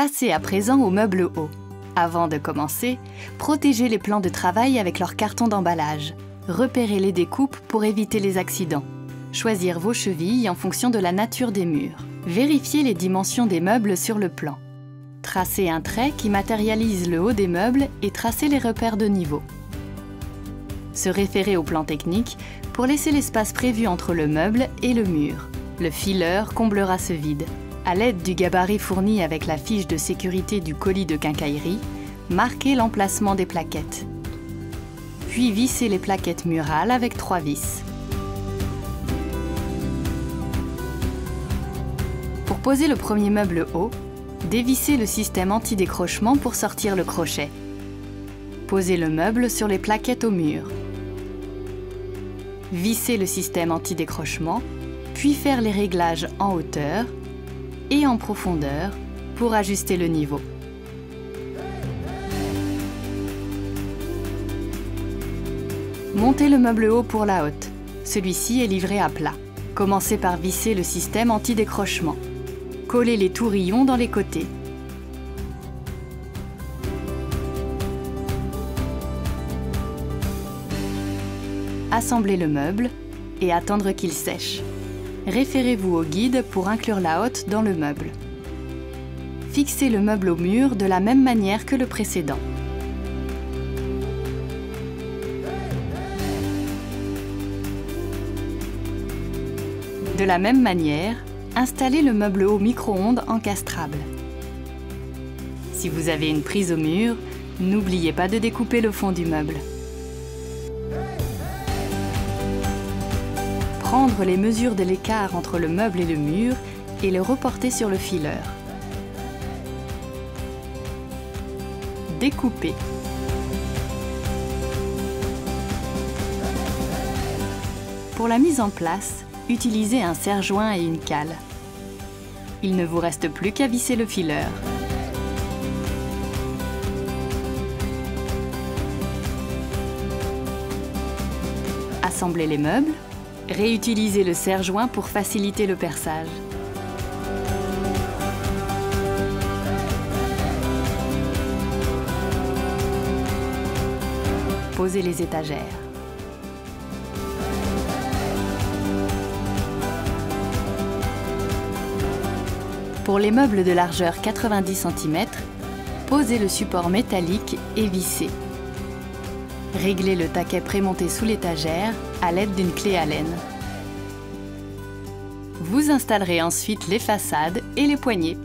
Passez à présent aux meubles hauts. Avant de commencer, protégez les plans de travail avec leur carton d'emballage. Repérez les découpes pour éviter les accidents. Choisir vos chevilles en fonction de la nature des murs. Vérifiez les dimensions des meubles sur le plan. Tracez un trait qui matérialise le haut des meubles et tracez les repères de niveau. Se référer au plan technique pour laisser l'espace prévu entre le meuble et le mur. Le fileur comblera ce vide. À l'aide du gabarit fourni avec la fiche de sécurité du colis de quincaillerie, marquez l'emplacement des plaquettes. Puis vissez les plaquettes murales avec 3 vis. Pour poser le premier meuble haut, dévissez le système anti-décrochement pour sortir le crochet. Posez le meuble sur les plaquettes au mur. Vissez le système anti-décrochement, puis faire les réglages en hauteur et en profondeur pour ajuster le niveau. Montez le meuble haut pour la haute. Celui-ci est livré à plat. Commencez par visser le système anti-décrochement. Collez les tourillons dans les côtés. Assemblez le meuble et attendre qu'il sèche. Référez-vous au guide pour inclure la hotte dans le meuble. Fixez le meuble au mur de la même manière que le précédent. De la même manière, installez le meuble haut micro-ondes encastrable. Si vous avez une prise au mur, n'oubliez pas de découper le fond du meuble. Prendre les mesures de l'écart entre le meuble et le mur et le reporter sur le fileur. Découper. Pour la mise en place, utilisez un serre-joint et une cale. Il ne vous reste plus qu'à visser le fileur. Assemblez les meubles. Réutilisez le serre-joint pour faciliter le perçage. Posez les étagères. Pour les meubles de largeur 90 cm, posez le support métallique et vissez. Réglez le taquet prémonté sous l'étagère à l'aide d'une clé Allen. Vous installerez ensuite les façades et les poignées.